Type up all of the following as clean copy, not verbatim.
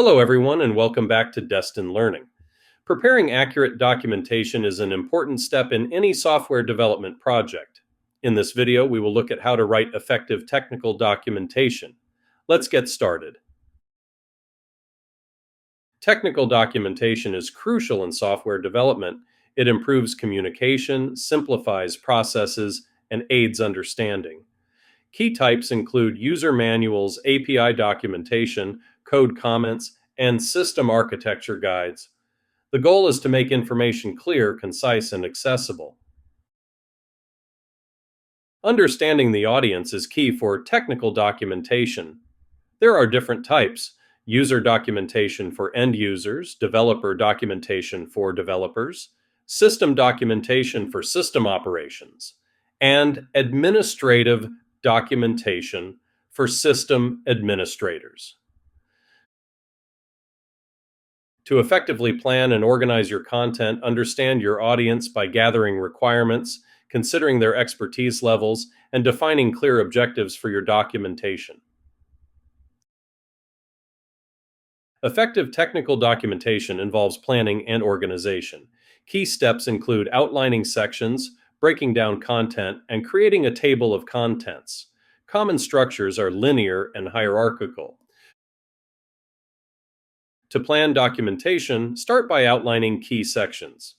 Hello, everyone, and welcome back to Destin Learning. Preparing accurate documentation is an important step in any software development project. In this video, we will look at how to write effective technical documentation. Let's get started. Technical documentation is crucial in software development. It improves communication, simplifies processes, and aids understanding. Key types include user manuals, API documentation, code comments, and system architecture guides. The goal is to make information clear, concise, and accessible. Understanding the audience is key for technical documentation. There are different types: user documentation for end users, developer documentation for developers, system documentation for system operations, and administrative documentation for system administrators. To effectively plan and organize your content, understand your audience by gathering requirements, considering their expertise levels, and defining clear objectives for your documentation. Effective technical documentation involves planning and organization. Key steps include outlining sections, breaking down content, and creating a table of contents. Common structures are linear and hierarchical. To plan documentation, start by outlining key sections.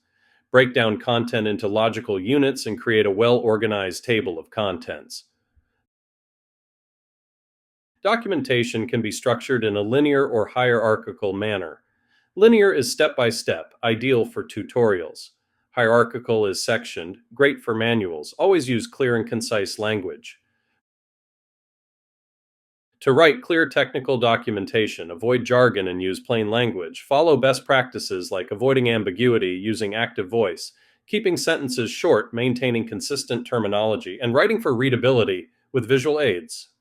Break down content into logical units and create a well-organized table of contents. Documentation can be structured in a linear or hierarchical manner. Linear is step-by-step, ideal for tutorials. Hierarchical is sectioned, great for manuals. Always use clear and concise language. To write clear technical documentation, avoid jargon and use plain language. Follow best practices like avoiding ambiguity, using active voice, keeping sentences short, maintaining consistent terminology, and writing for readability with visual aids.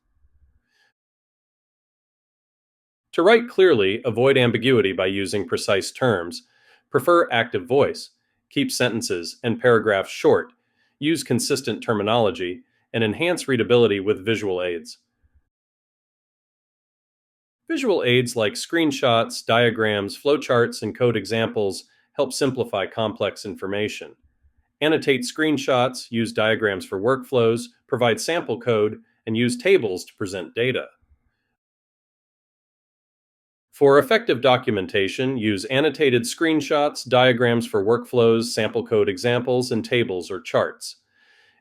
To write clearly, avoid ambiguity by using precise terms. Prefer active voice. Keep sentences and paragraphs short. Use consistent terminology, and enhance readability with visual aids. Visual aids like screenshots, diagrams, flowcharts, and code examples help simplify complex information. Annotate screenshots, use diagrams for workflows, provide sample code, and use tables to present data. For effective documentation, use annotated screenshots, diagrams for workflows, sample code examples, and tables or charts.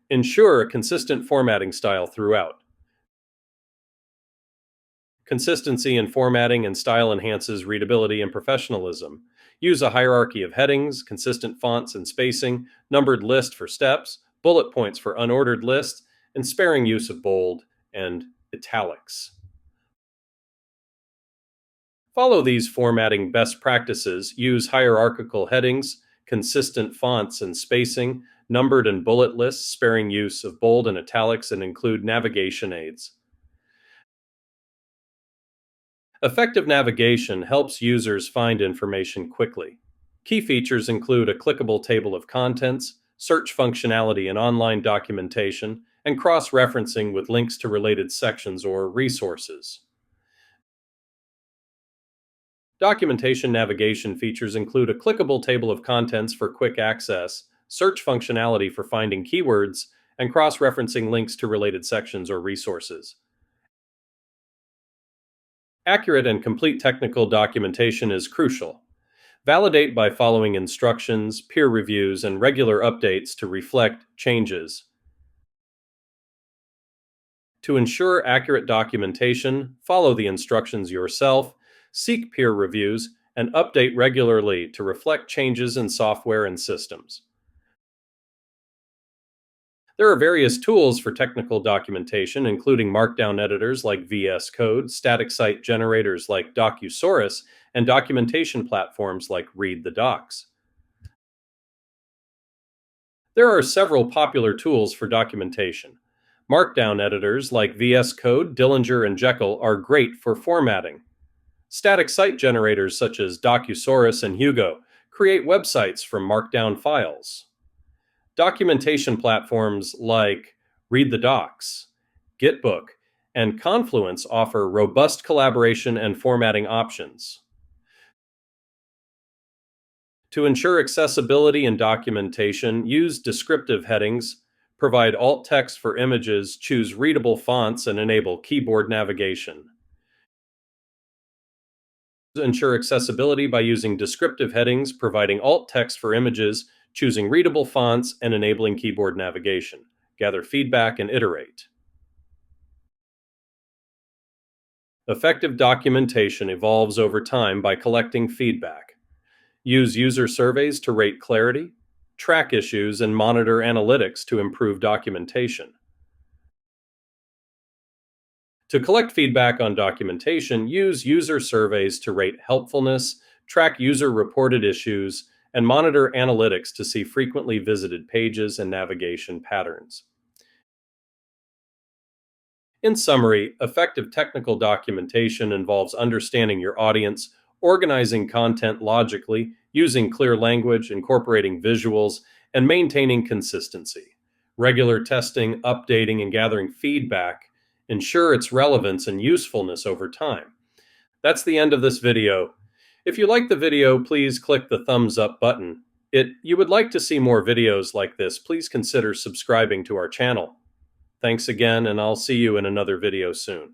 Ensure a consistent formatting style throughout. Consistency in formatting and style enhances readability and professionalism. Use a hierarchy of headings, consistent fonts and spacing, numbered list for steps, bullet points for unordered lists, and sparing use of bold and italics. Follow these formatting best practices. Use hierarchical headings, consistent fonts and spacing, numbered and bullet lists, sparing use of bold and italics, and include navigation aids. Effective navigation helps users find information quickly. Key features include a clickable table of contents, search functionality in online documentation, and cross-referencing with links to related sections or resources. Documentation navigation features include a clickable table of contents for quick access, search functionality for finding keywords, and cross-referencing links to related sections or resources. Accurate and complete technical documentation is crucial. Validate by following instructions, peer reviews, and regular updates to reflect changes. To ensure accurate documentation, follow the instructions yourself, seek peer reviews, and update regularly to reflect changes in software and systems. There are various tools for technical documentation, including markdown editors like VS Code, static site generators like Docusaurus, and documentation platforms like Read the Docs. There are several popular tools for documentation. Markdown editors like VS Code, Dillinger, and Jekyll are great for formatting. Static site generators such as Docusaurus and Hugo create websites from markdown files. Documentation platforms like Read the Docs, Gitbook, and Confluence offer robust collaboration and formatting options. To ensure accessibility in documentation, use descriptive headings, provide alt text for images, choose readable fonts, and enable keyboard navigation. Ensure accessibility by using descriptive headings, providing alt text for images, choosing readable fonts, and enabling keyboard navigation. Gather feedback and iterate. Effective documentation evolves over time by collecting feedback. Use user surveys to rate clarity, track issues, and monitor analytics to improve documentation. To collect feedback on documentation, use user surveys to rate helpfulness, track user reported issues, and monitor analytics to see frequently visited pages and navigation patterns. In summary, effective technical documentation involves understanding your audience, organizing content logically, using clear language, incorporating visuals, and maintaining consistency. Regular testing, updating, and gathering feedback ensure its relevance and usefulness over time. That's the end of this video. If you like the video, please click the thumbs up button. If you would like to see more videos like this, please consider subscribing to our channel. Thanks again, and I'll see you in another video soon.